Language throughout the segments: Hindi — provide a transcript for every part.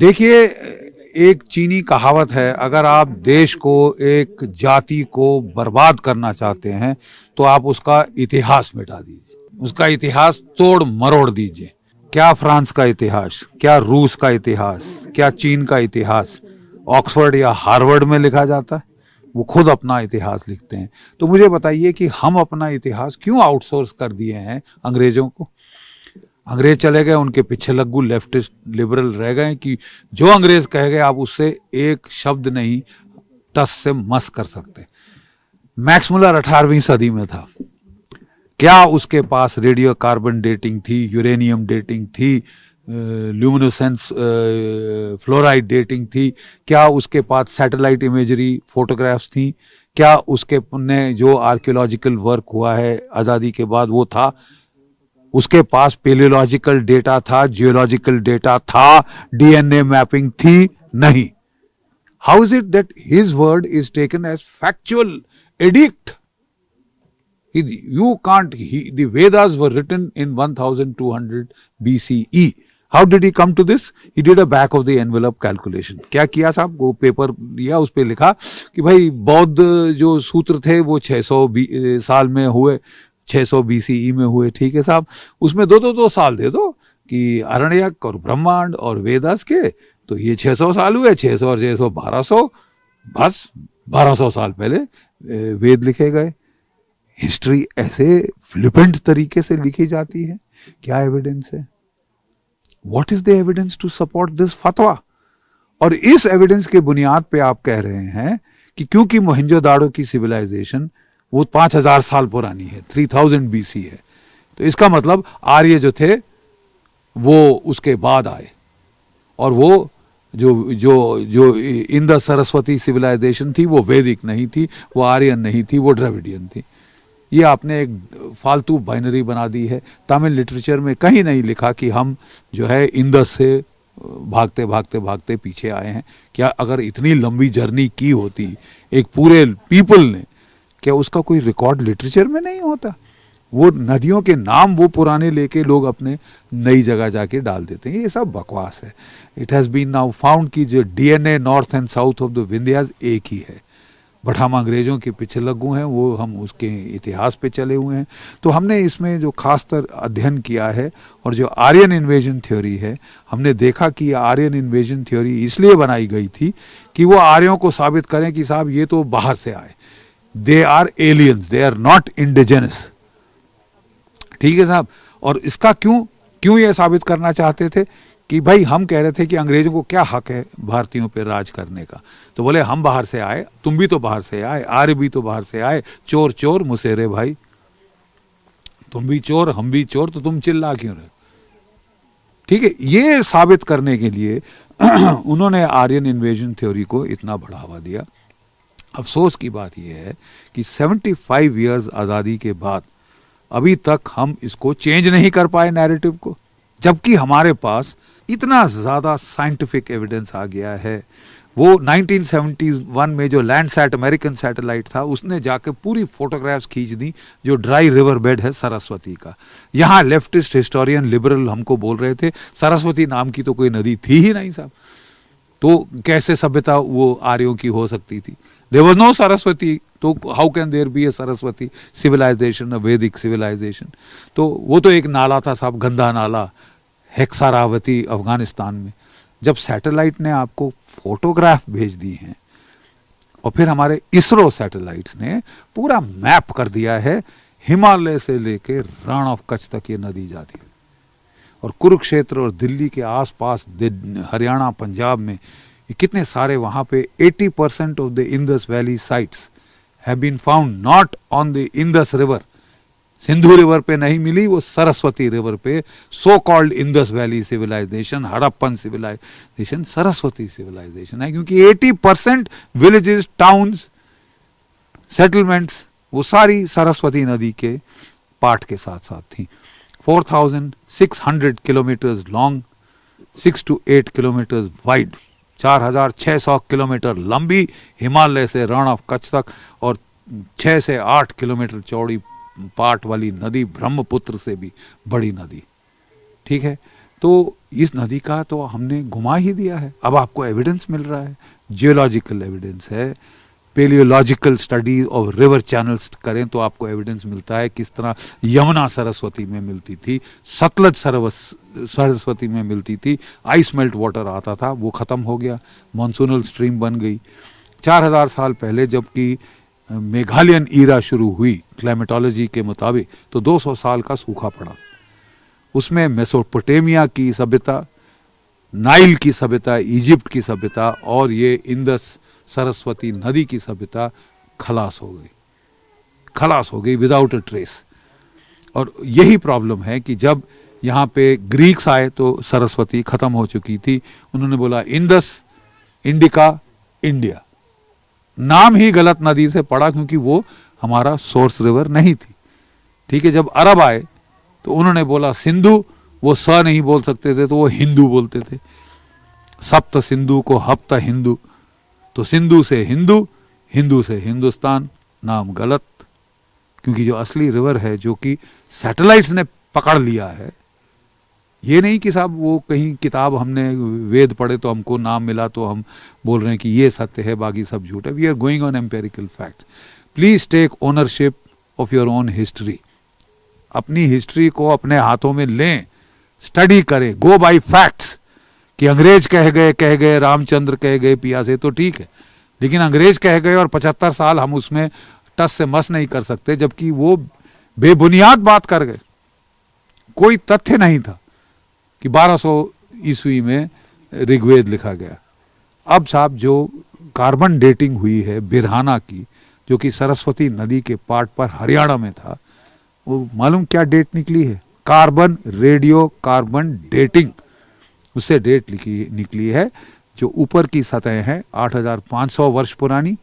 देखिए, एक चीनी कहावत है, अगर आप देश को, एक जाति को बर्बाद करना चाहते हैं तो आप उसका इतिहास मिटा दीजिए, उसका इतिहास तोड़ मरोड़ दीजिए। क्या फ्रांस का इतिहास, क्या रूस का इतिहास, क्या चीन का इतिहास ऑक्सफोर्ड या हार्वर्ड में लिखा जाता है? वो खुद अपना इतिहास लिखते हैं। तो मुझे बताइए कि हम अपना इतिहास क्यों आउटसोर्स कर दिए हैं अंग्रेजों को? अंग्रेज चले गए, उनके पीछे लग्गू लेफ्टिस्ट लिबरल रह गए कि जो अंग्रेज कह गए आप उससे एक शब्द नहीं टस से मस कर सकते। मैक्स मुलर 18वीं सदी में था, क्या उसके पास रेडियो कार्बन डेटिंग थी, यूरेनियम डेटिंग थी, ल्यूमिनेसेंस फ्लोराइड डेटिंग थी? क्या उसके पास सैटेलाइट इमेजरी फोटोग्राफ्स थी? क्या उसके ने जो आर्कियोलॉजिकल वर्क हुआ है आज़ादी के बाद वो था? उसके पास पेलियोलॉजिकल डेटा था, जियोलॉजिकल डेटा था, डीएनए मैपिंग थी? नहीं। How is it that his word is taken as factual addict? You can't, the Vedas were written in 1200 BCE. How did he come to this? He did a back of the envelope calculation. क्या किया साहब? वो पेपर लिया, उस पे लिखा कि भाई बौद्ध जो सूत्र थे वो 600 साल में हुए, 600 BCE में हुए। ठीक है साहब, उसमें दो साल दे दो कि अरण्यक और ब्रह्मांड और वेदास के, तो ये 600 साल हुए, 600 और 600 1200, बस 1200 साल पहले वेद लिखे गए। हिस्ट्री ऐसे फ्लिपेंट तरीके से लिखी जाती है? क्या एविडेंस है? What is the evidence to support this फतवा? और इस एविडेंस के बुनियाद पे आप कह रहे हैं कि क्योंकि मोहनजोदाड़ो की सिविलाइजेशन वो 5000 साल पुरानी है, 3000 BC है, तो इसका मतलब आर्य जो थे वो उसके बाद आए, और वो जो जो जो इंद सरस्वती सिविलाइजेशन थी वो वैदिक नहीं थी, वो आर्यन नहीं थी, वो द्रविडियन थी। ये आपने एक फालतू बाइनरी बना दी है। तमिल लिटरेचर में कहीं नहीं लिखा कि हम जो है इंदस से भागते भागते भागते पीछे आए हैं। क्या अगर इतनी लंबी जर्नी की होती एक पूरे पीपल ने, क्या उसका कोई रिकॉर्ड लिटरेचर में नहीं होता? वो नदियों के नाम वो पुराने लेके लोग अपने नई जगह जाके डाल देते हैं। ये सब बकवास है। It has been now found कि जो DNA north and south of the Vindhyas एक ही है, बट हम अंग्रेजों के पीछे लगू हैं, वो हम उसके इतिहास पे चले हुए हैं। तो हमने इसमें जो खासतर अध्ययन किया है और जो आर्यन इन्वेजन थ्योरी है, हमने देखा कि आर्यन इन्वेजन थ्योरी इसलिए बनाई गई थी कि वो आर्यों को साबित करें कि साहब ये तो बाहर से आए, they are aliens, they are not indigenous. ठीक है साहब। और इसका क्यों ये साबित करना चाहते थे कि भाई हम कह रहे थे कि अंग्रेजों को क्या हक है भारतीयों पे राज करने का? तो बोले हम बाहर से आए, तुम भी तो बाहर से आए, आर्य भी तो बाहर से आए, चोर चोर मुसेरे भाई, तुम भी चोर हम भी चोर, तो तुम चिल्ला क्यों रहे? ठीक है, ये साबित करने के लिए उन्होंने आर्यन इन्वेजन थ्योरी को इतना बढ़ावा दिया। अफसोस की बात यह है कि 75 इयर्स आज़ादी के बाद अभी तक हम इसको चेंज नहीं कर पाए नैरेटिव को, जबकि हमारे पास इतना ज़्यादा साइंटिफिक एविडेंस आ गया है। वो 1971 में जो लैंडसैट अमेरिकन सैटेलाइट था, उसने जाके पूरी फोटोग्राफ्स खींच दी जो ड्राई रिवर बेड है सरस्वती का। यहाँ लेफ्टिस्ट हिस्टोरियन लिबरल हमको बोल रहे थे सरस्वती नाम की तो कोई नदी थी ही नहीं साहब, तो कैसे सभ्यता वो आर्यों की हो सकती थी? देयर वाज नो सरस्वती, तो how can there be a Saraswati civilisation, a Vedic civilisation? तो वो तो एक नाला था साहब, गंदा नाला, हेक्सारावती अफगानिस्तान में। जब सैटेलाइट ने आपको फोटोग्राफ भेज दी हैं और फिर हमारे इसरो सैटेलाइट्स ने पूरा मैप कर दिया है, हिमालय से लेके रण ऑफ कच्छ तक ये नदी जाती है, और कुरुक्षेत्र और दिल्ली के आसपास हरियाणा पंजाब में ये कितने सारे वहां पे 80% of the Indus valley sites have been found not on the Indus river. Sindhu river पे नहीं मिली, वो सरस्वती रिवर पे so called Indus valley civilisation, Harappan civilisation Saraswati civilisation है, क्योंकि 80% विलेजेस, टाउन्स, सेटलमेंट्स वो सारी सरस्वती नदी के पार्ट के साथ साथ थी। 4600 kilometre long, 6 to 8 kilometre wide, 4600 kilometre लंबी हिमालय से रण ऑफ कच्छ तक, और 6 से 8 किलोमीटर चौड़ी पाट वाली नदी, ब्रह्मपुत्र से भी बड़ी नदी। ठीक है, तो इस नदी का तो हमने घुमा ही दिया है। अब आपको एविडेंस मिल रहा है, जियोलॉजिकल एविडेंस है, पेलियोलॉजिकल स्टडी ऑफ रिवर चैनल्स करें तो आपको एविडेंस मिलता है किस तरह यमुना सरस्वती में मिलती थी, सतलज सरस्वती में मिलती थी, आइस मेल्ट वाटर आता था, वो खत्म हो गया, मॉनसूनल स्ट्रीम बन गई। 4000 साल पहले जबकि मेघालयन ईरा शुरू हुई क्लाइमेटोलॉजी के मुताबिक, तो 200 साल का सूखा पड़ा। उसमें मेसोपोटामिया की सभ्यता, नाइल की सभ्यता, इजिप्ट की सभ्यता और ये इंदस सरस्वती नदी की सभ्यता खलास हो गई विदाउट अ ट्रेस। और यही प्रॉब्लम है कि जब यहाँ पे ग्रीक्स आए तो सरस्वती खत्म हो चुकी थी। उन्होंने बोला इंदस, इंडिका, इंडिया। नाम ही गलत नदी से पड़ा क्योंकि वो हमारा सोर्स रिवर नहीं थी। ठीक है, जब अरब आए तो उन्होंने बोला सिंधु, वो स नहीं बोल सकते थे तो वो हिंदू बोलते थे। सप्त सिंधु को हप्त हिंदू, तो सिंधु से हिंदू, हिंदू से हिंदुस्तान, नाम गलत। क्योंकि जो असली रिवर है जो कि सैटेलाइट्स ने पकड़ लिया है, ये नहीं कि साहब वो कहीं किताब हमने वेद पढ़े तो हमको नाम मिला तो हम बोल रहे हैं कि ये सत्य है बाकी सब झूठ है। We are going on empirical facts. Please take ownership of your own history. अपनी हिस्ट्री को अपने हाथों में लें, स्टडी करें, गो बाय फैक्ट्स। कि अंग्रेज कह गए, रामचंद्र कह गए पिया से, तो ठीक है, लेकिन अंग्रेज कह गए और 75 साल हम उसमें टस से मस नहीं कर सकते, जबकि वो बेबुनियाद बात कर गए। कोई तथ्य नहीं था कि 1200 ईस्वी में ऋग्वेद लिखा गया। अब साहब जो कार्बन डेटिंग हुई है बिरहाना की, जो कि सरस्वती नदी के पार्ट पर हरियाणा में था, वो मालूम क्या डेट निकली है? कार्बन रेडियो कार्बन डेटिंग, उससे डेट निकली है। जो ऊपर की सतह है 8500 वर्ष पुरानी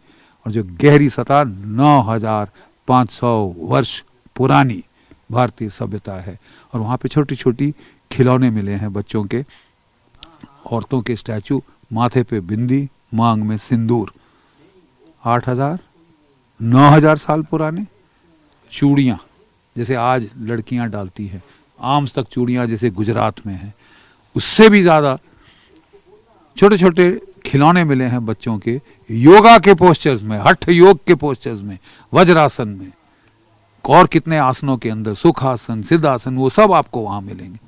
और जो गहरी सतह 9500 वर्ष पुरानी भारतीय सभ्यता है। और वहाँ पे छोटी छोटी खिलौने मिले हैं बच्चों के, औरतों के स्टैचू, माथे पे बिंदी, मांग में सिंदूर। 8000 9000 साल पुराने चूड़ियाँ जैसे आज लड़कियां डालती हैं, आर्म्स तक चूड़ियां जैसे गुजरात में है, उससे भी ज्यादा छोटे छोटे खिलौने मिले हैं बच्चों के, योगा के पोस्चर्स में, हठ योग के पोस्चर्स में, वज्रासन में, और कितने आसनों के अंदर, सुखासन, सिद्धासन, वो सब आपको वहां मिलेंगे।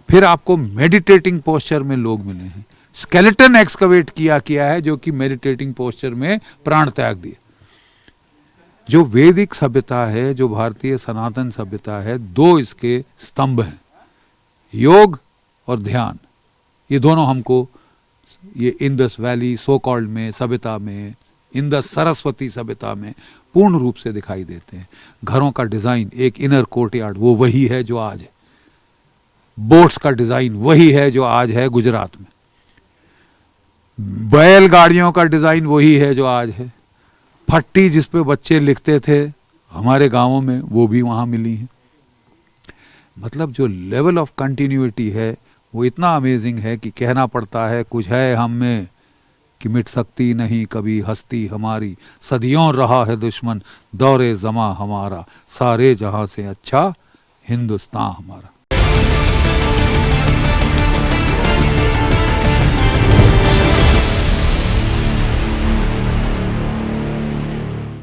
फिर आपको मेडिटेटिंग पोस्चर में लोग मिले हैं। स्केलेटन एक्सकवेट किया है जो कि मेडिटेटिंग पोस्चर में प्राण त्याग दिए। जो वैदिक सभ्यता है, जो भारतीय सनातन सभ्यता है, दो इसके स्तंभ हैं, योग और ध्यान। ये दोनों हमको ये इंदस वैली सो कॉल्ड में सभ्यता में, इंदस सरस्वती सभ्यता में पूर्ण रूप से दिखाई देते हैं। घरों का डिजाइन, एक इनर कोर्टयार्ड, वो वही है जो आज है। बोट्स का डिजाइन वही है जो आज है गुजरात में। बैलगाड़ियों का डिजाइन वही है जो आज है। फट्टी जिस पे बच्चे लिखते थे हमारे गांवों में, वो भी वहां मिली है। मतलब जो लेवल ऑफ कंटिन्यूटी है वो इतना अमेजिंग है कि कहना पड़ता है कुछ है हम में कि मिट सकती नहीं कभी हस्ती हमारी, सदियों रहा है दुश्मन दौरे जमा हमारा, सारे जहां से अच्छा हिंदुस्तान हमारा।